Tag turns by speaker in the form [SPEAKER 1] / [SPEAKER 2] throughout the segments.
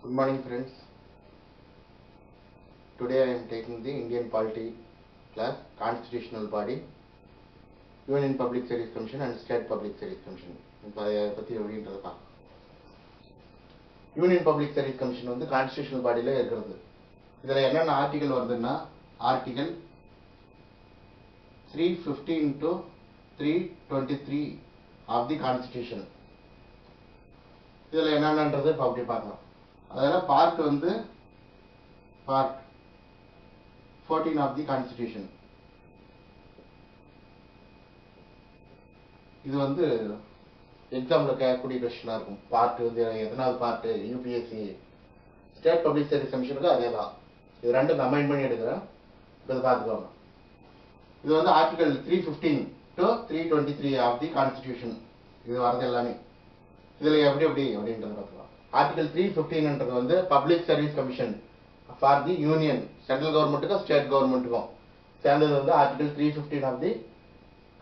[SPEAKER 1] Good morning, friends. Today I am taking the Indian Polity class, Constitutional Body, Union Public Service Commission and State Public Service Commission. Union Public Service Commission வந்து Constitutional Bodyல இருக்கிறது. இதுல என்னென்ன article வருதுன்னா article 315 to 323 of the Constitution. இதுல என்னென்னன்றது இப்ப அப்படி பார்க்கலாம். அதனால பார்ட் வந்து பார்ட் 14 of the Constitution. இது வந்து எக்ஸாம்ல கேட்கக்கூடிய கொஸ்டினா இருக்கும். பார்ட் வந்து எத்தனாவது part UPSC state public service கமிஷனுக்கு அதே தான். இது ரெண்டும் கம்பைன் பண்ணி எடுக்கிறேன். இதை பார்த்துக்கோங்க. இது வந்து article 315 to 323 of the Constitution. இது வரது எல்லாமே இதுல எப்படி அப்படின்றத பார்க்கலாம். ஆர்டிகல் 315ன்றது வந்து public service commission for the union, central கவர்மெண்ட்டுக்கும் ஸ்டேட் கவர்மெண்ட்டுக்கும் சேர்ந்தது வந்து article 315 of the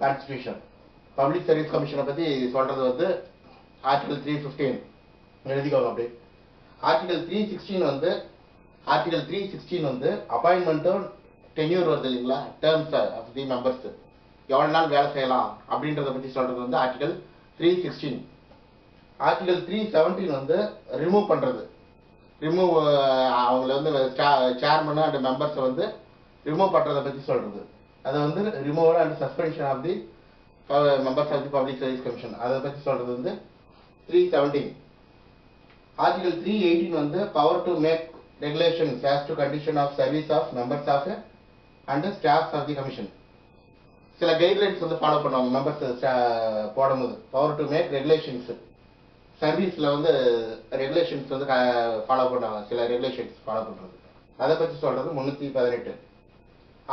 [SPEAKER 1] constitution. Public service கமிஷனை பத்தி சொல்றது வந்து ஆர்டிகல் 315 எழுதிக்கோங்க. அப்படி ஆர்டிகல் 316 வந்து அப்பாயின்மெண்ட்டும் டென்யூர் வருது இல்லைங்களா, டேர்ம்ஸ் ஆஃப் தி மெம்பர்ஸ் எவ்வளவு நாள் வேலை செய்யலாம் அப்படின்றத பத்தி சொல்றது வந்து ஆர்டிகல் 316. ஆர்டிகல் 317 வந்து ரிமூவ் பண்றது, அவங்களை வந்து சேர்மன் அண்ட் மெம்பர்ஸ் வந்து ரிமூவ் பண்றதை பத்தி சொல்றது. அது வந்து removal and suspension of the members of the public service commission அதை பத்தி சொல்றது வந்து 317. ஆர்டிகல் 318 வந்து power to make regulations as to condition of service of members of and staffs of the commission. சில கைட்லைன்ஸ் வந்து ஃபாலோ பண்ணுவாங்க members போடும்போது. Power to make regulations சர்வீஸ்ல வந்து ரெகுலேஷன்ஸ் வந்து ஃபாலோ பண்ணுவாங்க, சில ரெகுலேஷன்ஸ் ஃபாலோ பண்றது அதை பத்தி சொல்றது 318.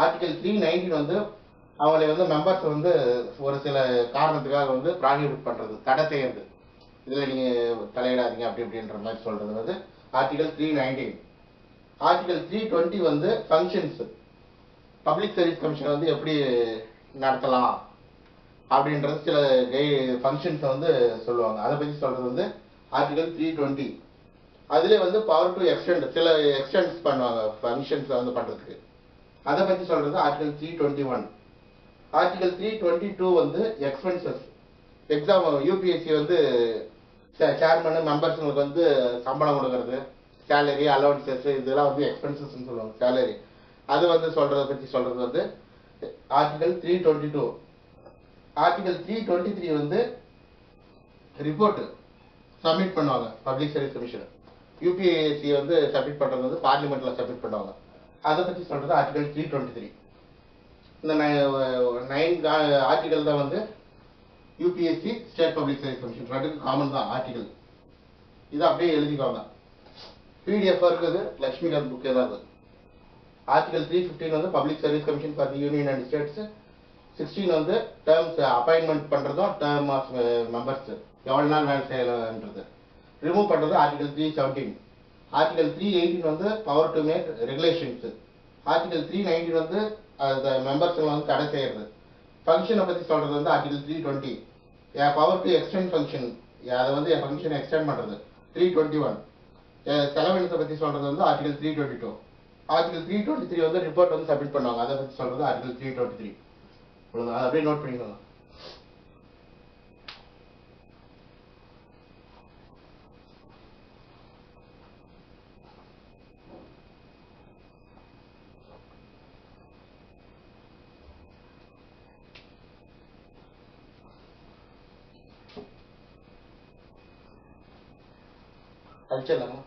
[SPEAKER 1] ஆர்டிகல் 319 வந்து அவங்களை வந்து மெம்பர்ஸ் வந்து ஒரு சில காரணத்துக்காக வந்து ப்ராஹிபிட் பண்றது, தடை செய்யறது, இதுல நீங்க தலையிடாதீங்க அப்படி இப்படின்ற மாதிரி சொல்றது வந்து ஆர்டிகல் 319. ஆர்டிகல் 320 வந்து ஃபங்க்ஷன்ஸ், பப்ளிக் சர்வீஸ் கமிஷன் வந்து எப்படி நடத்தலாம் அப்படின்றது சில ஃபங்க்ஷன்ஸ் வந்து சொல்லுவாங்க. அதை பத்தி சொல்றது வந்து ஆர்டிகல் 320. அதுல வந்து பவர் டு எக்ஸ்டெண்ட், சில எக்ஸ்டென்ட்ஸ் பண்ணுவாங்க ஃபங்க்ஷன்ஸ் வந்து பண்றதுக்கு, அதை பத்தி சொல்றது ஆர்டிகல் 321. ஆர்டிகல் 322 வந்து எக்ஸ்பென்சஸ், எக்ஸாம் யூபிஎஸ்சி வந்து சேர்மன் மெம்பர்ஸுங்களுக்கு வந்து சம்பளம் கொடுக்கறது, சேலரி அலவன்சஸ் இதெல்லாம் வந்து எக்ஸ்பென்சஸ் சொல்லுவாங்க, சேலரி அது வந்து சொல்றதை பத்தி சொல்றது வந்து ஆர்டிகல் 322. ஆர்டிகல் 323 வந்து ரிப்போர்ட் சப்மிட் பண்ணுவாங்க பப்ளிக் சர்வீஸ் கமிஷன். யூபிஎஸ்சி வந்து சப்மிட் பண்றது வந்து பார்லிமெண்ட்ல சப்மிட் பண்ணுவாங்க, அதை பத்தி சொல்றது ஆர்டிகல் 323. இந்த 9 ஆர்டிகல் தான் வந்து UPSC state public service commission ரெண்டுக்கு காமன் தான் ஆர்டிகல். இது அப்படியே எழுதிக்கோங்க. பிடிஎஃப் இருக்குது, லட்சுமிகாந்த் புக் ஏதாவது. ஆர்டிகல் 315 வந்து public service commission for the union and states. 16 வந்து டேர்ம்ஸ் அப்பாயின்மெண்ட் பண்றதும் டேர்ம் ஆஃப் மெம்பர்ஸ் எவ்வளவு நாள் வேலை செய்யலாம்ன்றது. ரிமூவ் பண்றது ஆர்டிகல் 317. ஆர்டிகல் 318 வந்து power to make regulations. Article 319 வந்து மெம்பர்ஸ் வந்து தடை செய்யறது. ஃபங்க்ஷனை பத்தி சொல்றது வந்து article 320. Power to extend function, அதை வந்து ஃபங்க்ஷன் எக்ஸ்டெண்ட் பண்றது 321. செலவினத்தை பத்தி சொல்றது வந்து ஆர்டிகல் 322. ஆர்டிகல் 323 வந்து ரிப்போர்ட் வந்து சப்மிட் பண்ணுவாங்க, அதை பத்தி சொல்றது ஆர்டிகல் 323. அதை அப்படியே நோட் பண்ணிக்கோங்க. அடிச்சிடலாமா?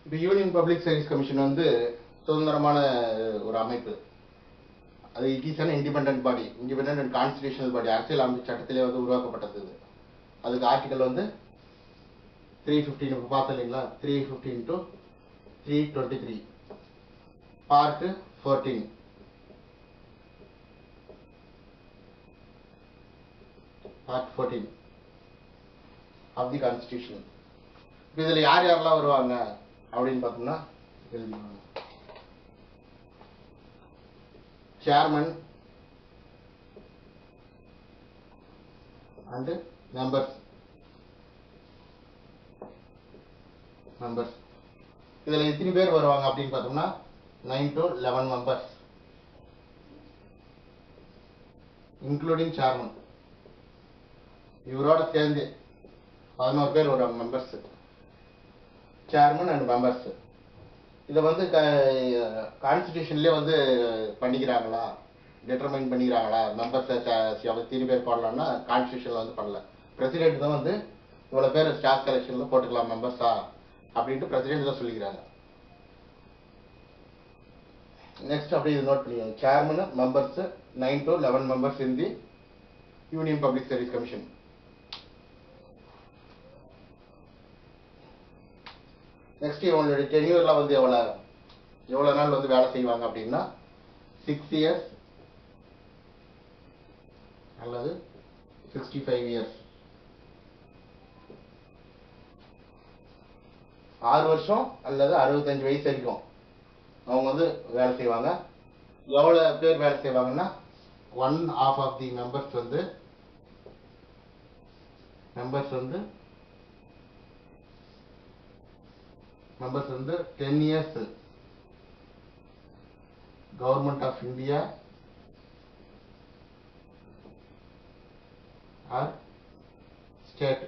[SPEAKER 1] இப்போ யூனியன் பப்ளிக் சர்வீஸ் கமிஷன் வந்து சுதந்திரமான ஒரு அமைப்பு. அது it is an independent body, independent and constitutional பாடி, அரசியல் அமைப்பு சட்டத்திலே வந்து உருவாக்கப்பட்டது. அதுக்கு ஆர்டிகல் வந்து 315 பார்த்தோம் இல்லைங்களா, 315 to 323 part 14. Part 14 of the Constitution. இதுல யார் யாரெல்லாம் வருவாங்க அப்படின்னு பார்த்தோம்னா எழுதிக்கோங்க. Chairman and members. இதுல எத்தனை பேர் வருவாங்க அப்படின்னு பார்த்தோம்னா 9 to 11 மெம்பர்ஸ் இன்க்ளூடிங் சேர்மன். இவரோட சேர்ந்து 11 பேர் வருவாங்க மெம்பர்ஸ், சேர்மன் அண்ட் மெம்பர்ஸ். இதை வந்து கான்ஸ்டிடியூஷன்லேயே வந்து பண்ணிக்கிறாங்களா, டிட்டர்மைன் பண்ணிக்கிறாங்களா மெம்பர்ஸ் எத்தனை பேர் போடலாம்னா கான்ஸ்டிடியூஷனில் வந்து பண்ணல. பிரசிடென்ட் தான் வந்து இவ்வளோ பேர் ஸ்டாஃப் செலெக்ஷனில் போட்டுக்கலாம் மெம்பர்ஸா அப்படின்ட்டு பிரசிடென்ட் தான் சொல்லிக்கிறாங்க. நெக்ஸ்ட் அப்படியே இது நோட் பண்ணிக்கோங்க. Chairman members 9 to 11 members in the union public service commission. Next இவங்களுடைய டென்யூர்லாம் வந்து எவ்வளோ நாள் வந்து வேலை செய்வாங்க அப்படின்னா 6 years அல்லது 65 years. 6 வருஷம் அல்லது 65 வயசு வரைக்கும் அவங்க வந்து வேலை செய்வாங்க. எவ்வளோ பேர் வேலை செய்வாங்கன்னா 1/2 ஆஃப் தி மெம்பர்ஸ் வந்து 10 years government of India or state.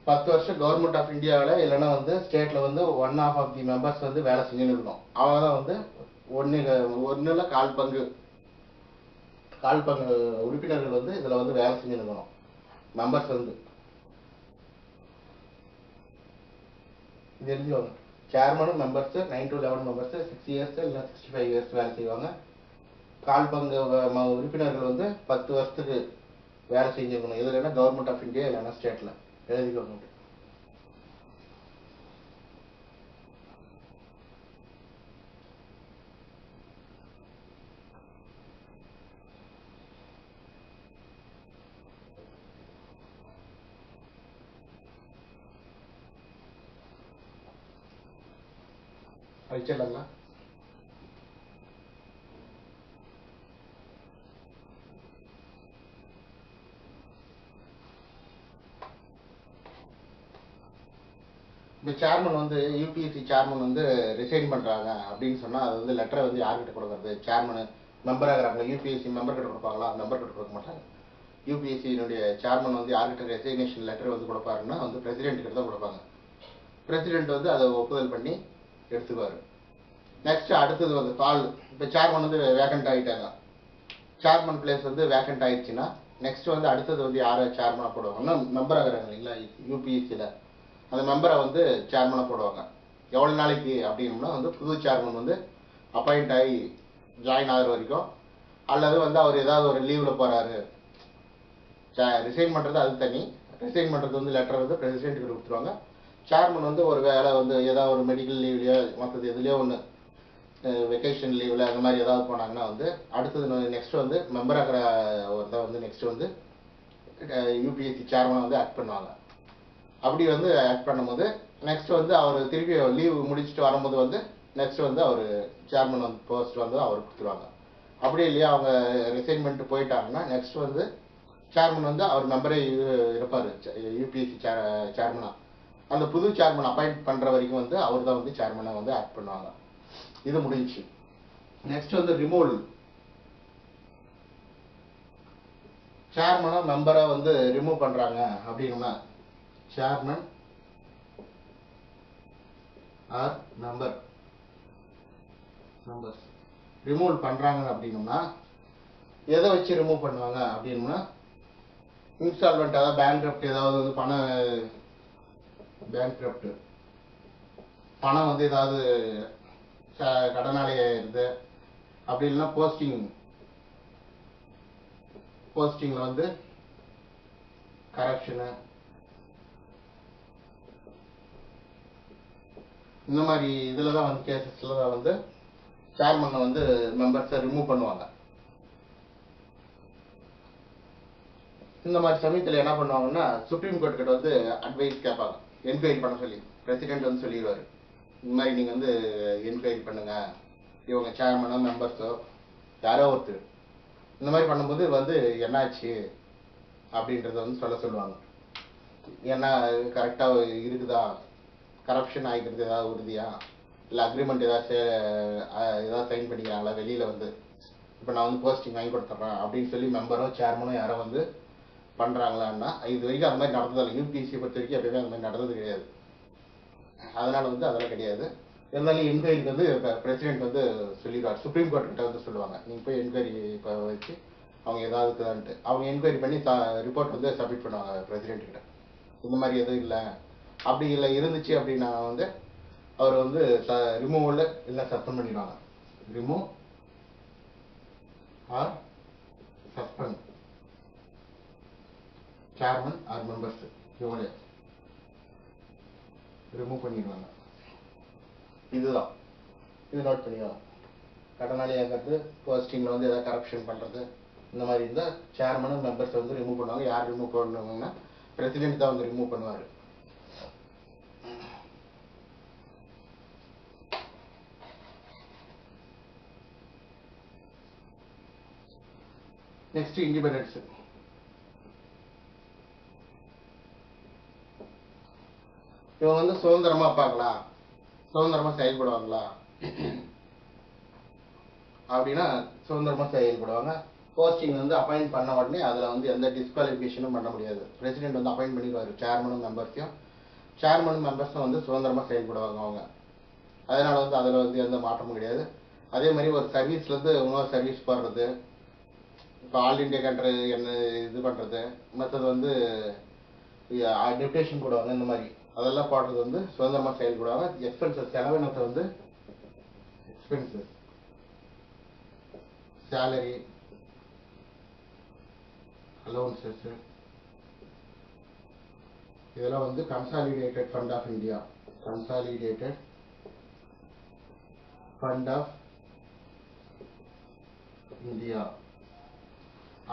[SPEAKER 1] 10 வருஷம் கவர்மெண்ட் ஆஃப் இந்தியாவில் இல்லைன்னா வந்து ஸ்டேட்ல வந்து 1/2 ஆஃப் தி மெம்பர்ஸ் வந்து வேலை செஞ்சுன்னு இருக்கணும். அவங்க தான் வந்து ஒன்றுல கால் பங்கு உறுப்பினர்கள் வந்து இதில் வந்து வேலை செஞ்சுன்னு இருக்கணும். மெம்பர்ஸ் வந்து இது தெரிஞ்சுவாங்க. சேர்மனும் மெம்பர்ஸ் 9 to 11 மெம்பர்ஸ் 6 years இல்லை 65 years வேலை செய்வாங்க. கால் பங்கு உறுப்பினர்கள் வந்து 10 வருஷத்துக்கு வேலை செஞ்சுருக்கணும். இது இல்லைன்னா கவர்மெண்ட் ஆஃப் இந்தியா இல்லைன்னா ஸ்டேட்ல எழுதிக்கோங்க. அழிச்சிடலாங்களா? இந்த சேர்மன் வந்து யூபிஎஸ்சி சேர்மன் வந்து ரிசைன் பண்றாங்க அப்படின்னு சொன்னா அது வந்து லெட்டரை வந்து யார்கிட்ட கொடுக்கறது? சேர்மன் மெம்பர் ஆகிறாங்க யூபிஎஸ்சி மெம்பர் கிட்ட கொடுப்பாங்களா? மெம்பர் கிட்ட கொடுக்க மாட்டாங்க. யூபிஎஸ்சியினுடைய சேர்மன் வந்து யார்கிட்ட ரெசிக்னேஷன் லெட்டர் வந்து கொடுப்பாருன்னா வந்து பிரசிடென்ட் கிட்ட தான் கொடுப்பாங்க. பிரசிடென்ட் வந்து அதை ஒப்புதல் பண்ணி எடுத்துக்குவாரு. நெக்ஸ்ட் அடுத்தது வந்து கால். இப்போ சேர்மன் வந்து வேக்கண்ட் ஆகிட்டாங்க, சேர்மன் பிளேஸ் வந்து வேக்கண்ட் ஆயிடுச்சுன்னா நெக்ஸ்ட் வந்து அடுத்தது வந்து யாரை சேர்மனாக போடுவாங்கன்னா மெம்பர் ஆகிறாங்க இல்லைங்களா யூபிஎஸ்சியில், அந்த மெம்பரை வந்து சேர்மனாக போடுவாங்க. எவ்வளோ நாளைக்கு அப்படின்னா வந்து புது சேர்மன் வந்து அப்பாயிண்ட் ஆகி ஜாயின் ஆகிற வரைக்கும், அல்லது வந்து அவர் ஏதாவது ஒரு லீவில் போகிறாரு ரிசைன் பண்ணுறது அது தனி. ரிசைன் பண்ணுறது வந்து லெட்டர் வந்து பிரசிடென்ட்டுக்கு கொடுத்துருவாங்க. சேர்மன் வந்து ஒரு வேலை வந்து ஏதாவது ஒரு மெடிக்கல் லீவ்லையோ மற்றது எதுலையோ ஒன்று வெக்கேஷன் லீவில் அந்த மாதிரி ஏதாவது போனாங்கன்னா வந்து அடுத்தது நெக்ஸ்ட் வந்து மெம்பர் ஆகிற ஒரு தான் வந்து நெக்ஸ்ட் வந்து யூபிஎஸ்சி சேர்மனை வந்து ஆக்ட் பண்ணுவாங்க. அப்படி வந்து ஆக்ட் பண்ணும்போது நெக்ஸ்ட் வந்து அவர் திருப்பி லீவ் முடிச்சுட்டு வரும்போது வந்து நெக்ஸ்ட் வந்து அவர் சேர்மன் வந்து போஸ்ட் வந்து அவர் கொடுத்துருவாங்க. அப்படி இல்லையா அவங்க ரிசைன்மெண்ட் போயிட்டாங்கன்னா நெக்ஸ்ட் வந்து சேர்மன் வந்து அவர் மெம்பரே இருப்பார் யூபிஎஸ்சி சேர்மனா. அந்த புது சேர்மன் அப்பாயிண்ட் பண்ணுற வரைக்கும் வந்து அவர் தான் வந்து சேர்மனை வந்து ஆக்ட் பண்ணுவாங்க. இது முடிஞ்சிச்சு. நெக்ஸ்ட் வந்து ரிமூவல். சேர்மனை மெம்பரை வந்து ரிமூவ் பண்ணுறாங்க அப்படின்னா சேர்மன் ஆர் மெம்பர்ஸ் ரிமூவ் பண்ணுறாங்க அப்படின்னா எதை வச்சு ரிமூவ் பண்ணுவாங்க அப்படின்னா இன்ஸ்டால்மெண்ட், அதாவது பேங்க்ரப்ட், ஏதாவது வந்து பணம் வந்து ஏதாவது கடனாளியாக இருந்து அப்படி இல்லைன்னா போஸ்டிங்கில் வந்து கரப்ஷனு இந்த மாதிரி இதில் தான் வந்து கேசஸில் தான் வந்து சேர்மனை வந்து மெம்பர்ஸை ரிமூவ் பண்ணுவாங்க. இந்த மாதிரி சமயத்தில் என்ன பண்ணுவாங்கன்னா சுப்ரீம் கோர்ட் கிட்ட வந்து அட்வைஸ் கேட்பாங்க, என்கொயரி பண்ண சொல்லி. பிரசிடென்ட் வந்து சொல்லிடுவாரு, இந்த மாதிரி நீங்கள் வந்து என்கொயரி பண்ணுங்க, இவங்க சேர்மனோ மெம்பர்ஸோ யாரோ ஒருத்தர் இந்த மாதிரி பண்ணும்போது வந்து என்னாச்சு அப்படின்றத வந்து சொல்லுவாங்க. ஏன்னா கரெக்டாக இருக்குதா, கரப்ஷன் ஆகிக்கிறது ஏதாவது உறுதியா, இல்லை அக்ரிமெண்ட் ஏதாவது சைன் பண்ணிக்கிறாங்களா வெளியில் வந்து, இப்போ நான் வந்து போஸ்டிங் வாங்கி கொடுத்துட்றேன் அப்படின்னு சொல்லி மெம்பரோ சேர்மனோ யாரோ வந்து பண்ணுறாங்களான்னா, இது வரைக்கும் அந்த மாதிரி நடந்ததில்லை. யூபிஎஸ்சி பொறுத்த வரைக்கும் எப்பயுமே அந்த மாதிரி நடந்தது கிடையாது. அதனால வந்து அதெல்லாம் கிடையாது. இருந்தாலும் என்கொயரிக்கு வந்து பிரசிடென்ட் வந்து சொல்லிடுவார், சுப்ரீம் கோர்ட் கிட்ட வந்து சொல்லுவாங்க, நீங்கள் போய் என்கொயரி இப்போ வச்சு அவங்க ஏதாவது இருக்குதான்ட்டு அவங்க என்கொயரி பண்ணி ரிப்போர்ட் வந்து சப்மிட் பண்ணுவாங்க பிரசிடென்ட் கிட்ட. இந்த மாதிரி எதுவும் இல்லை, அப்படி இல்லை இருந்துச்சு அப்படின்னா வந்து அவர் வந்து ரிமூவல் இல்லை சஸ்பெண்ட் பண்ணிடுவாங்க. Remove or suspend chairman or members, இவங்களே ரிமூவ் பண்ணிடுவாங்க. இதுதான், இது நோட் பண்ணிடுவாங்க. கடனாளி ஆகிறது, போஸ்டிங்கில் வந்து எதாவது கரப்ஷன் பண்ணுறது இந்த மாதிரி இருந்தால் சேர்மனும் மெம்பர்ஸ் வந்து ரிமூவ் பண்ணுவாங்க. யார் ரிமூவ் பண்ணுவாங்கன்னா பிரசிடென்ட் தான் வந்து ரிமூவ் பண்ணுவார். Next independence. இவங்க வந்து சுதந்திரமா பார்க்கலாம், சுதந்திரமா செயல்படுவாங்களா அப்படின்னா சுதந்திரமா செயல்படுவாங்க. போஸ்டிங் வந்து அப்பாயிண்ட் பண்ண உடனே அதில் வந்து எந்த டிஸ்குவாலிஃபிகேஷனும் பண்ண முடியாது. பிரசிடென்ட் வந்து அப்பாயிண்ட் பண்ணிடுவார் சேர்மனும் மெம்பர்ஸையும். சேர்மனும் மெம்பர்ஸும் வந்து சுதந்திரமா செயல்படுவாங்க அவங்க. அதனால வந்து அதில் வந்து எந்த மாற்றமும் கிடையாது. அதே மாதிரி ஒரு சர்வீஸ்லேருந்து இன்னொரு சர்வீஸ் போடுறது, இப்போ ஆல் இண்டியா கண்ட்ரி என்ன இது பண்ணுறது, மற்றது வந்து டெப்டேஷன் போடுவாங்க, இந்த மாதிரி அதெல்லாம் போடுறது வந்து சுதந்திரமாக செயல்படுவாங்க. எக்ஸ்பென்சஸ் செலவினத்தை வந்து எக்ஸ்பென்சஸ், சேலரி, அலோவன்சஸ் இதெல்லாம் வந்து consolidated fund of India, consolidated fund of India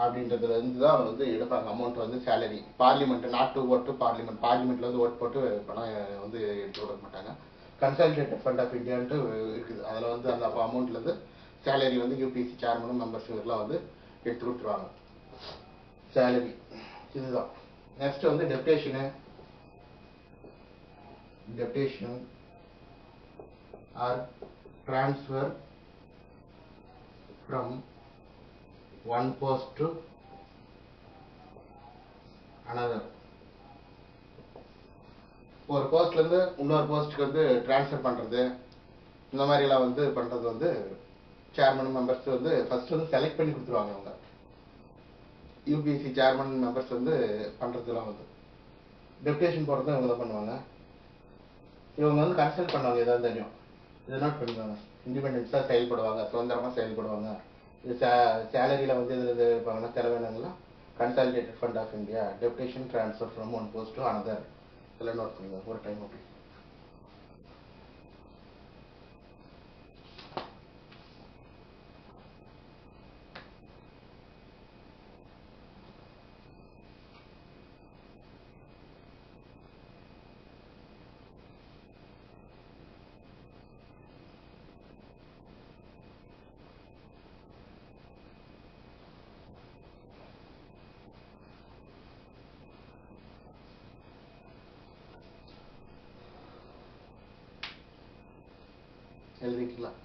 [SPEAKER 1] அப்படின்றதுல இருந்து தான் வந்து எடுப்பாங்க அமௌண்ட் வந்து salary. Parliament not to vote to parliament, பார்லிமெண்ட்ல வந்து ஓட் போட்டு பணம் வந்து எடுத்து கொடுக்க மாட்டாங்க. கன்சாலிடேட்டட் ஃபண்ட் ஆஃப் இந்தியான்ட்டு இருக்குது, அதில் வந்து அந்த அமௌண்ட்லேருந்து சேலரி வந்து யூபிஎஸ்சி சேர்மனும் மெம்பர்ஸ் இதெல்லாம் வந்து எடுத்து கொடுத்துருவாங்க சேலரி. இதுதான். நெக்ஸ்ட் வந்து deputation. Deputation or transfer from one post to another. ஒரு போஸ்ட்ல இருந்து இன்னொரு போஸ்ட்டுக்கு வந்து டிரான்ஸ்ஃபர் பண்றது, இந்த மாதிரி எல்லாம் வந்து பண்றது வந்து சேர்மன் மெம்பர்ஸ் வந்து ஃபர்ஸ்ட் வந்து செலக்ட் பண்ணி கொடுத்துருவாங்க. அவங்க யூபிஎஸ்சி சேர்மன் மெம்பர்ஸ் வந்து பண்றதுலாம் வந்து டெப்டேஷன் போடுறது அவங்க தான் பண்ணுவாங்க. இவங்க வந்து கன்சல்ட் பண்ணுவாங்க ஏதாவது தெரியும், இதை நோட் பண்ணிக்குவாங்க. இண்டிபெண்டன்ஸாக செயல்படுவாங்க, சுதந்திரமாக செயல்படுவாங்க. இது சேலரியில் வந்து இது இருப்பாங்கன்னா செலவினங்கள்லாம் consolidated fund of India, deputation transfer from one post to another, இதெல்லாம் நோட் பண்ணிக்குவாங்க ஒரு டைம். அப்படி எழுதிக்கலாம்.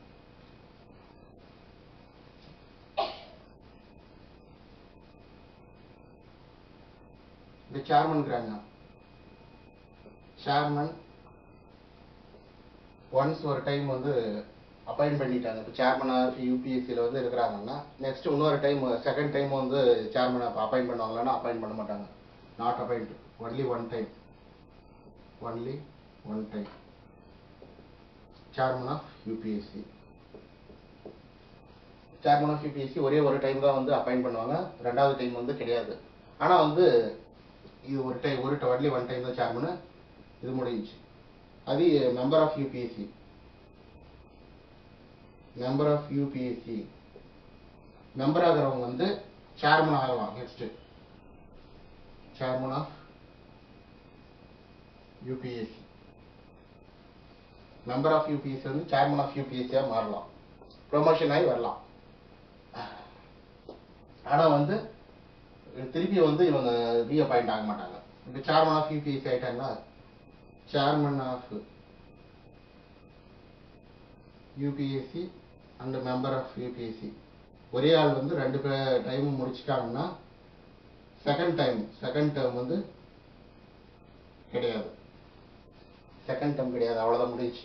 [SPEAKER 1] இந்த சேர்மன்கிறாங்க, சேர்மன் ஒன்ஸ் ஒரு டைம் வந்து அப்பாயிண்ட் பண்ணிட்டாங்க. இப்போ சேர்மனாக யூபிஎஸ்சியில் வந்து இருக்கிறாங்கன்னா நெக்ஸ்ட் இன்னொரு டைம் செகண்ட் டைம் வந்து சேர்மனை அப்பாயிண்ட் பண்ணுவாங்களான்னா அப்பாயிண்ட் பண்ண மாட்டாங்க. Not appoint, only one time, only one time chairman of UPSC. Chairman of UPSC ஒரே ஒரு டைம் தான் வந்து அப்பாயிண்ட் பண்ணுவாங்க, ரெண்டாவது டைம் வந்து கிடையாது. ஆனால் வந்து இது ஒரு டைம், ஒன்லி ஒன் டைம் தான் சேர்மனு, இது முடிஞ்சிச்சு. அது member of UPSC, member of UPSC member ஆகிறவங்க வந்து சேர்மன் ஆகலாம். Next chairman of UPSC. member of UPSC வந்து chairman of UPSC மாறலாம், ப்ரொமோஷன் ஆகி வரலாம். ஆனா வந்து திருப்பி வந்து இவங்க ரீஅப்பாயிண்ட் ஆக மாட்டாங்க. இப்போ chairman of UPSC ஆயிட்டாங்கன்னா chairman of UPSC and member of UPSC ஒரே ஆள் வந்து ரெண்டு டைம் முடிச்சிட்டாங்கன்னா செகண்ட் டேர்ம் வந்து கிடையாது. செகண்ட் டேர்ம் கிடையாது, அவ்வளோதான் முடிஞ்சு.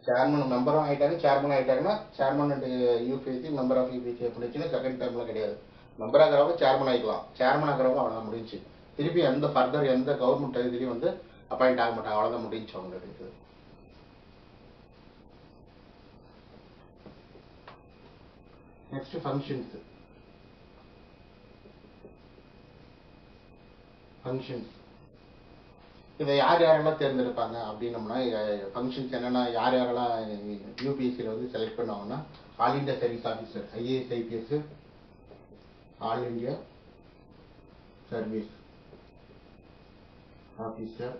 [SPEAKER 1] சேர்மன் மெம்பரும் ஆகிட்டாங்க, சேர்மன் ஆகிட்டாங்கன்னா chairman and UPSC member of UPSC அப்படிச்சுன்னா செகண்ட் டேர்மில் கிடையாது. மெம்பர் ஆகிறவங்க சேர்மன் ஆகிக்கலாம், சேர்மன் ஆகிறவங்க அவ்வளோதான் முடிஞ்சு. திருப்பி எந்த ஃபர்தர் எந்த கவர்மெண்ட் இதுலேயும் வந்து அப்பாயிண்ட் ஆக மாட்டாங்க, அவ்வளோதான் முடிஞ்சு அவங்களுக்கு. Next functions. இதை யாரெல்லாம் தேர்ந்தெடுப்பாங்க அப்படின்னம்னா, ஃபங்க்ஷன்ஸ் என்னென்னா யார் யாரெல்லாம் UPSCயில் வந்து செலக்ட் பண்ணுவாங்கன்னா, all India service officer IAS IPS, all India service officer,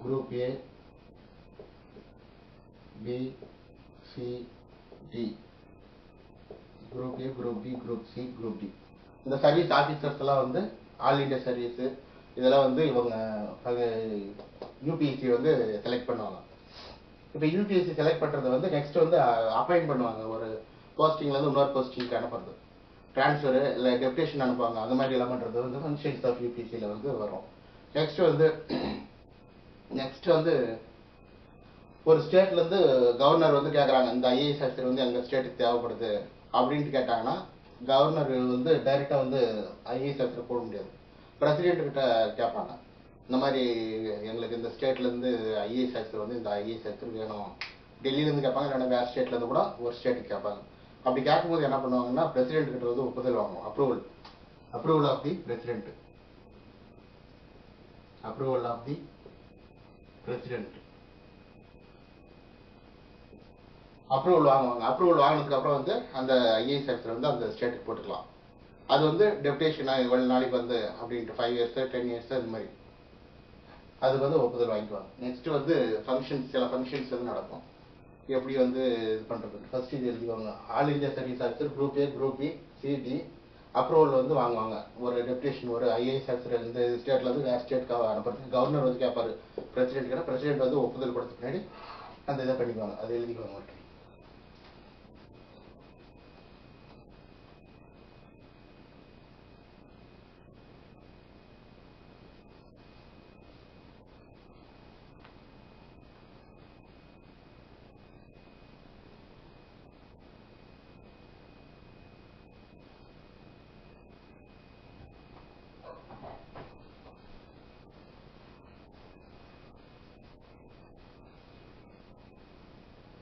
[SPEAKER 1] group A, B, C, D, group A, group B, group C, group D. இந்த சர்வீஸ் ஆஃபீஸர்ஸ் எல்லாம் வந்து ஆல் இண்டியா சர்வீஸு இதெல்லாம் வந்து இவங்க UPSC வந்து செலக்ட் பண்ணுவாங்க. இப்போ UPSC செலக்ட் பண்ணுறது வந்து நெக்ஸ்ட் வந்து அப்பாயிண்ட் பண்ணுவாங்க. ஒரு போஸ்டிங்லேருந்து இன்னொரு போஸ்டிங்க்கு அனுப்புறது, ட்ரான்ஸ்ஃபரு இல்லை டெப்டேஷன் அனுப்புவாங்க. அந்த மாதிரி எல்லாம் பண்ணுறது வந்து ஃபங்க்ஷன்ஸ் ஆஃப் UPSCயில் வந்து வரும். நெக்ஸ்ட் வந்து ஒரு ஸ்டேட்லேருந்து கவர்னர் வந்து கேட்குறாங்க, இந்த IAS ஆஃபீஸர் வந்து எங்கள் ஸ்டேட்டுக்கு தேவைப்படுது அப்படின்ட்டு கேட்டாங்கன்னா, கவர்னர் வந்து டைரெக்டாக வந்து IAS ஆஃபீஸர் போட முடியாது, பிரசிடென்ட் கிட்ட கேட்பாங்க. இந்த மாதிரி எங்களுக்கு இந்த ஸ்டேட்லேருந்து IAS ஆஃபீஸர் வந்து இந்த IAS ஆஃபீஸர் வேணும், டெல்லியிலேருந்து கேட்பாங்க, இல்லைன்னா வேறு ஸ்டேட்லேருந்து கூட ஒரு ஸ்டேட்டுக்கு கேட்பாங்க. அப்படி கேட்கும்போது என்ன பண்ணுவாங்கன்னா, பிரசிடென்ட் கிட்ட வந்து ஒப்புதல் வாங்கணும், approval of the president, approval வாங்குவாங்க. அப்ரூவல் வாங்கினதுக்கு அப்புறம் வந்து அந்த IAS ஆஃபீஸர் வந்து அந்த ஸ்டேட்டுக்கு போட்டுக்கலாம். அது வந்து டெப்டேஷனாக இவ்வளோ நாளைக்கு வந்து அப்படின்ட்டு 5 years 10 years அது மாதிரி அதுக்கு வந்து ஒப்புதல் வாங்கிக்குவாங்க. நெக்ஸ்ட் வந்து சில ஃபங்க்ஷன்ஸ் வந்து நடக்கும். எப்படி வந்து இது பண்ணுறது, ஃபர்ஸ்ட் இது எழுதிக்குவாங்க. All India service officer group A, group B, C, D approval வந்து வாங்குவாங்க. ஒரு டெப்டேஷன் ஒரு IAS ஆஃபீஸர் இந்த ஸ்டேட்லேருந்து வேறு ஸ்டேட்டுக்காக அனுப்புறதுக்கு கவர்னர் வந்து கேட்பாரு பிரசிடென்ட் கிட்ட. பிரசிடென்ட் வந்து ஒப்புதல் கொடுத்த பின்னாடி அந்த இதை பண்ணிக்குவாங்க, அதை எழுதிக்குவாங்க.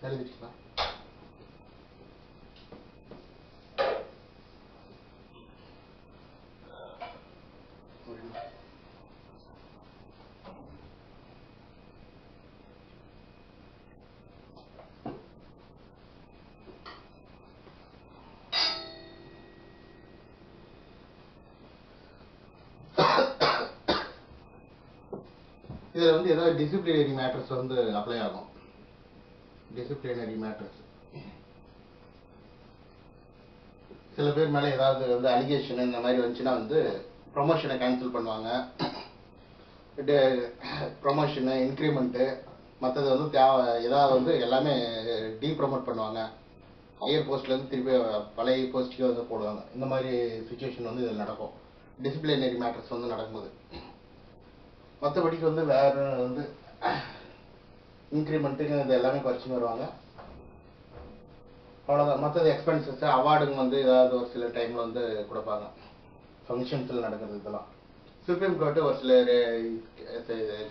[SPEAKER 1] எழுதிக்கலாம். இதில் வந்து ஏதாவது டிசிப்ளினரி மேட்டர்ஸ் வந்து அப்ளை ஆகும். டிசிப்ளினரி மேட்டர்ஸ் சில பேர் மேலே ஏதாவது வந்து அலிகேஷன் இந்த மாதிரி வந்துச்சுன்னா வந்து ப்ரொமோஷனை கேன்சல் பண்ணுவாங்க. ப்ரொமோஷனு இன்க்ரிமெண்ட்டு மற்றது வந்து ஏதாவது வந்து எல்லாமே டீப்ரமோட் பண்ணுவாங்க. ஹையர் போஸ்ட்லேருந்து திருப்பி பழைய போஸ்ட்டுக்கே வந்து போடுவாங்க. இந்த மாதிரி சுச்சுவேஷன் வந்து இதில் நடக்கும், டிசிப்ளினரி மேட்டர்ஸ் வந்து நடக்கும்போது. மற்றபடிக்கு வந்து வேறு வந்து இன்க்ரிமெண்ட்டுங்க இது எல்லாமே குறைச்சின்னு வருவாங்க, அவ்வளோதான். மற்றது எக்ஸ்பென்சஸ் அவார்டுங்க வந்து ஏதாவது ஒரு சில டைமில் வந்து கொடுப்பாங்க, ஃபங்க்ஷன்ஸில் நடக்கிறது இதெல்லாம். சுப்ரீம் கோர்ட்டு ஒரு சில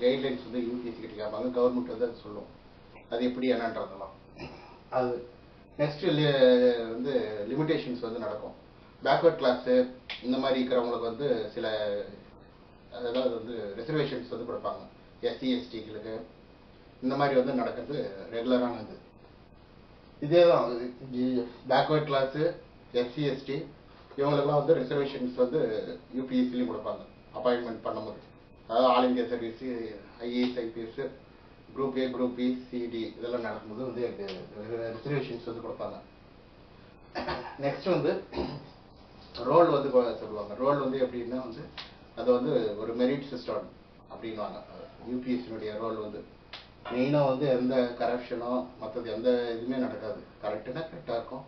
[SPEAKER 1] கைட்லைன்ஸ் வந்து UPSC கிட்ட கேட்பாங்க, கவர்மெண்ட் வந்து அது சொல்லும் அது எப்படி என்னன்றதெல்லாம். அது நெக்ஸ்ட் வந்து லிமிடேஷன்ஸ் வந்து நடக்கும். பேக்வர்ட் கிளாஸு இந்த மாதிரி இருக்கிறவங்களுக்கு வந்து சில அதாவது வந்து ரிசர்வேஷன்ஸ் வந்து கொடுப்பாங்க, SC STகளுக்கு. இந்த மாதிரி வந்து நடக்கிறது ரெகுலரானது. இதே தான் பேக்வர்ட் கிளாஸு, SC ST, இவங்களுக்குலாம் வந்து ரிசர்வேஷன்ஸ் வந்து யூபிஎஸ்சிலையும் கொடுப்பாங்க அப்பாயின்மெண்ட் பண்ணும்போது. அதாவது all India service, IAS, IPS, group A, group B, C D இதெல்லாம் நடக்கும்போது வந்து ரிசர்வேஷன்ஸ் வந்து கொடுப்பாங்க. நெக்ஸ்ட் வந்து ரோல் வந்து சொல்லுவாங்க. ரோல் வந்து எப்படின்னா வந்து அது வந்து ஒரு மெரிட் சிஸ்டம் அப்படின்வாங்க. யூபிஎஸ்சினுடைய ரோல் வந்து மெயினாக வந்து எந்த கரப்ஷனோ மற்றது எந்த இதுவுமே நடக்காது, கரெக்டுனா கரெக்டாக இருக்கும்.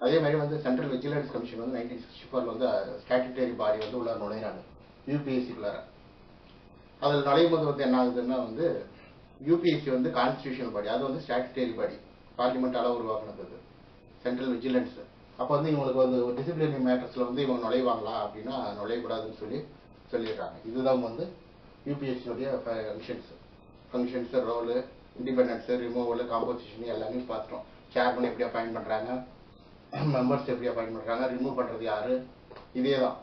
[SPEAKER 1] அதே மாதிரி வந்து சென்ட்ரல் விஜிலன்ஸ் கமிஷன் வந்து 1964 வந்து ஸ்டாட்யூட்டரி பாடி வந்து உள்ள நுழையிறாங்க யூபிஎஸ்சிக்குள்ளார. அதில் நுழையும் போது வந்து என்ன ஆகுதுன்னா வந்து யூபிஎஸ்சி வந்து கான்ஸ்டியூஷனல் பாடி, அது வந்து ஸ்டாட்யூட்டரி பாடி, பார்லிமெண்டால உருவாக்குனது சென்ட்ரல் விஜிலன்ஸ். அப்போ வந்து இவங்களுக்கு வந்து ஒரு டிசிப்ளினரி மேட்டர்ஸில் வந்து இவங்க நுழைவாங்களா அப்படின்னா நுழையக்கூடாதுன்னு சொல்லிடுறாங்க. இதுதான் வந்து யூபிஎஸ்சியுடைய functions, roll, independence, removal, composition எல்லாமே பார்த்துட்டோம். சேர்மன் எப்படி அப்பாயிண்ட் பண்ணுறாங்க, மெம்பர்ஸ் எப்படி அப்பாயிண்ட் பண்ணுறாங்க, ரிமூவ் பண்ணுறது யாரு, இதே தான்.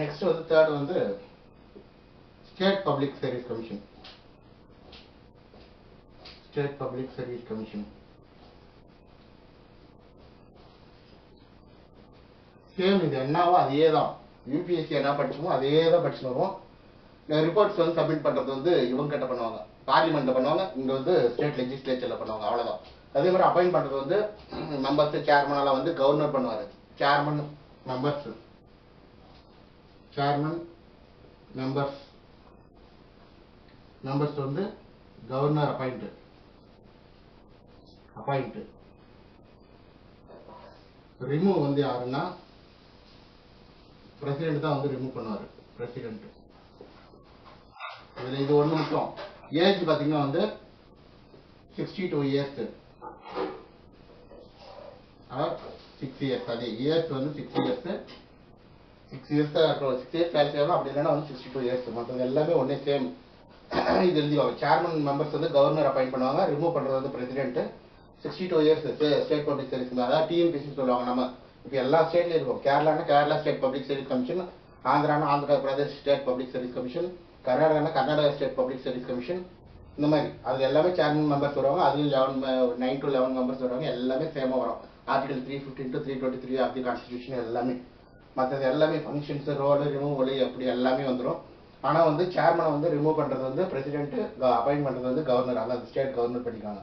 [SPEAKER 1] நெக்ஸ்ட் வந்து தேர்ட் வந்து state public service commission. State public service commission same, இது என்னவோ அதே தான். யூபிஎஸ்சி என்ன படிச்சோமோ அதே தான் படிச்சுட்டு வருவோம். ரிப்போர்ட்ஸ் வந்து சப்மிட் பண்றது வந்து இவங்க கிட்ட பண்ணுவாங்க, பார்லிமெண்ட்ல பண்ணுவாங்க, இங்க வந்து ஸ்டேட் லெஜிஸ்லேச்சர்ல பண்ணுவாங்க, அவ்வளவுதான். அதே மாதிரி அப்பாயிண்ட் பண்றது வந்து மெம்பர்ஸ், சேர்மனால வந்து கவர்னர் பண்ணுவாரு. சேர்மன், மெம்பர்ஸ் வந்து கவர்னர் அப்பாயிண்ட். ரிமூவ் வந்து யாருன்னா பிரசிடென்ட் தான் வந்து ரிமூவ் பண்ணுவாரு. பிரசிடென்ட். இதுல இது ஒண்ணு மட்டும், ஏஜ் பாத்தீங்கன்னா வந்து 62 இயர்ஸ், 6 இயர்ஸ். அதே இயர்ஸ் வந்து 6 இயர்ஸ் வேலை செய்யணும். அப்படி இல்லைன்னா வந்து 62 இயர்ஸ். மற்றது எல்லாமே ஒன்னே சேம். இது எழுதிவாங்க. சேர்மன் மெம்பர்ஸ் வந்து கவர்னர் அப்பாயிண்ட் பண்ணுவாங்க, ரிமூவ் பண்றது வந்து president. 62 years state public service, அதாவது டிஎன்பிசி சொல்லுவாங்க. நம்ம இப்போ எல்லா ஸ்டேட்லயும் இருக்கும். கேரளானா Kerala state public service commission, ஆந்திரானா Andhra Pradesh state public service commission, கர்நாடகானா Karnataka state public service commission. இந்த மாதிரி அதுல எல்லாமே சேர்மன் மெம்பர்ஸ் வருவாங்க. அதுலயும் 9 to 11 மெம்பர்ஸ் வருவாங்க. எல்லாமே சேமா வரும். Article 315 to 323 of the constitution எல்லாமே. மற்றது எல்லாமே ஃபங்க்ஷன்ஸ், ரோல், ரிமூவல் அப்படி எல்லாமே வந்துடும். ஆனா வந்து சேர்மனை வந்து ரிமூவ் பண்றது வந்து பிரசிடென்ட், அப்பாயிண்ட் பண்றது வந்து கவர்னர். அதாவது ஸ்டேட் கவர்னர் பண்ணிக்காங்க.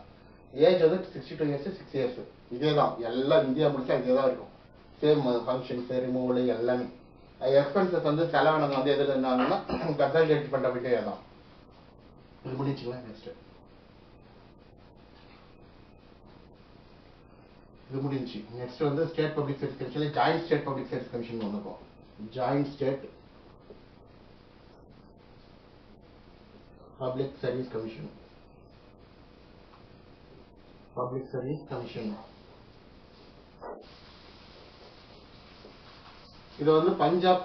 [SPEAKER 1] ஏஜ் வந்து 62 இயர்ஸ், 6 இயர்ஸ். இதே தான் எல்லாம் இந்தியா முடிச்சா இதே தான் இருக்கும். சேம் ஃபங்க்ஷன்ஸ், ரிமூவல் எல்லாமே. எக்ஸ்பென்சஸ் வந்து செலவினங்க வந்து எதுல இருந்தாங்கன்னா கன்சல்டேட் பண்ற வீட்டே தான். இது முடிச்சுக்கலாம். நெக்ஸ்ட் இது முடிஞ்சு. நெக்ஸ்ட் வந்து state public service commission, joint state public service commission ஒன்று இருக்கும். Joint state public service commission. இது வந்து பஞ்சாப்,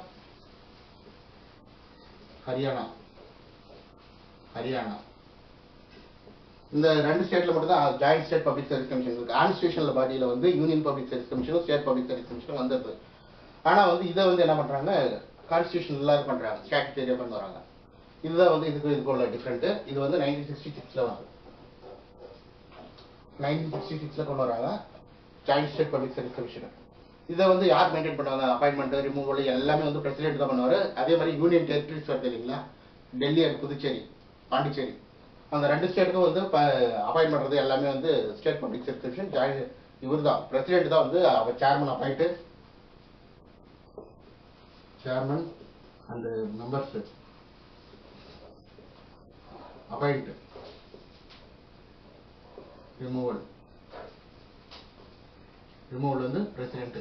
[SPEAKER 1] ஹரியானா இந்த ரெண்டு ஸ்டேட்ல மட்டும் தான் joint state public service commission இருக்கு. கான்ஸ்டிடியூஷனல் பாடியில வந்து யூனியன் பப்ளிக் சர்வீஸ் கமிஷனும் ஸ்டேட் பப்ளிக் சர்வீஸ் கமிஷனும் வந்தது. ஆனா வந்து இதை வந்து என்ன பண்றாங்க, கான்ஸ்டிடியூஷன் இல்லாத பண்றாங்க, ஸ்டாட்யூட்டரியா கொண்டு வராங்க. இதுதான் வந்து இதுக்கு உள்ள டிஃபரெண்ட். இது வந்து 1966 வந்து 1966 கொண்டு வராங்க joint state public service commission. இதை வந்து யார் மெயின்டைன் பண்ணுவாங்க, அப்பாயின்மெண்ட், ரிமூவல் எல்லாமே வந்து பிரசிடென்ட் தான் பண்ணுவாரு. அதே மாதிரி யூனியன் டெரிட்டரிஸ் வருது இல்லைங்களா, டெல்லி அண்ட் புதுச்சேரி, பாண்டிச்சேரி, அந்த ரெண்டு ஸ்டேட்டுக்கும் வந்து அப்பாயிண்ட் பண்றது எல்லாமே வந்து state public service commission. Joint இவர் தான் பிரசிடென்ட் தான் வந்து அவர் chairman appoint, chairman and members appoint, removal வந்து president.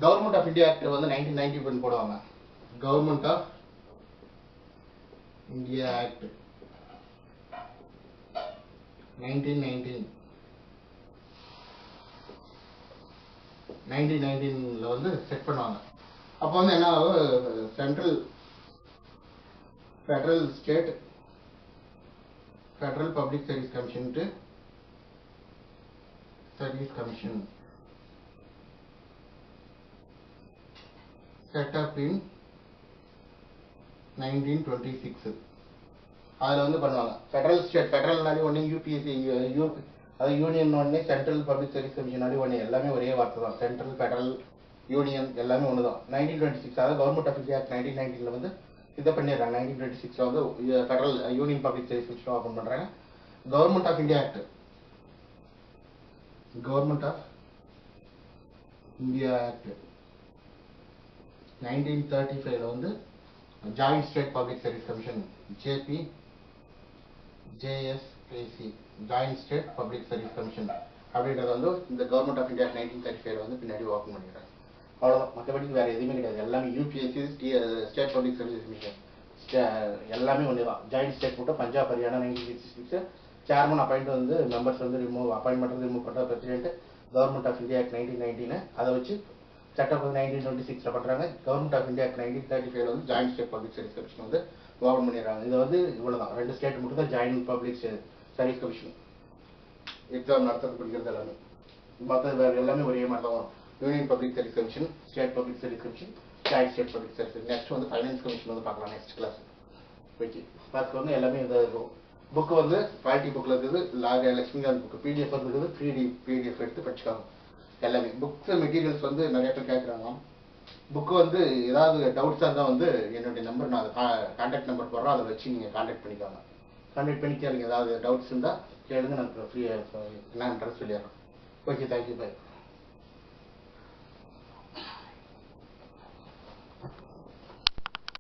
[SPEAKER 1] Government of India act வந்து 1991 போடுவாங்க. கவர்மெண்ட் ஆஃப் இந்தியா ஆக்ட் 1919 வந்து செட் பண்ணுவாங்க. அப்போ வந்து என்ன ஆகும், federal public service commission set up in 1926. அதுல வந்து பண்ணுவாங்க. ஃபெடரல்னாலே ஒன்று யூபிஎஸ்சி, அது யூனியன் ஒன்று சென்ட்ரல் பப்ளிக் சர்வீஸ் கமிஷன் ஒன்று எல்லாமே ஒரே வார்த்தை தான். சென்ட்ரல் ஃபெடரல் யூனியன் எல்லாமே ஒன்று தான். 1926 அதாவது கவர்மெண்ட் ஆஃப் இந்தியா 1919 வந்து இதை பண்ணிடுறாங்க. 1926 வந்து federal union public service commission open பண்ணுறாங்க. Government of India act government of India act 1935 வந்து joint state public service commission JSPSC joint state public service commission அப்படின்றது வந்து இந்த கவர்மெண்ட் ஆஃப் இந்தியா 1935 வந்து பின்னாடி ஓப்பன் பண்ணிடுறாங்க. அவ்வளோதான். மற்றபடி வேறு எதுவுமே கிடையாது. எல்லாமே UPSC state public service commission எல்லாமே ஒன்று தான். ஜாயிண்ட் ஸ்டேட் மட்டும் பஞ்சாப் ஹரியானா 1966 சேர்மன் அப்பாயிண்ட் வந்து மெம்பர்ஸ் வந்து அப்பாயின்ட் பண்ணுறது ரிமூவ் பண்ணுறது பிரசிடென்ட் கவர்மெண்ட் ஆஃப் இந்தியா 1919 அதை வச்சு சட்டம் 1926 பண்ணுறாங்க. கவர்மெண்ட் ஆஃப் இந்தியா 1935 வந்து joint state public service commission வந்து ஓப்பன் பண்ணிடுறாங்க. இது வந்து இவ்வளோதான். 2 ஸ்டேட் மட்டும் தான் joint public service commission exam நடத்துறது படிக்கிறது எல்லாமே. மற்ற வேறு எல்லாமே ஒரே மாதிரி தான் வரும். Union public service commission, state public service commission, joint state public service. Next வந்து ஃபைனான்ஸ் கமிஷன் வந்து பார்க்கலாம் நெக்ஸ்ட் கிளாஸ். ஓகே, பார்த்து வந்து எல்லாமே இதாக இருக்கும். புக்கு வந்து பாலிட்டி புக்கில் இருக்குது. லட்சுமிகாந்த் புக்கு PDF இருக்குது. PDF எடுத்து படிச்சுக்காங்க. எல்லாமே புக்ஸ் மெட்டீரியல்ஸ் வந்து நிறைய பேர் கேட்குறாங்க. புக்கு வந்து ஏதாவது டவுட்ஸாக இருந்தால் வந்து என்னுடைய நம்பர் நான் கான்டாக்ட் நம்பர் போடுறோம். அதை வச்சு நீங்கள் கான்டாக்ட் பண்ணிக்காங்க. கான்டாக்ட் பண்ணி கேளுங்க. ஏதாவது டவுட்ஸ் இருந்தால் கேளுங்க. நான் ஃப்ரீயாக என்னன்றது சொல்லிடுறேன். Okay, thank you, by.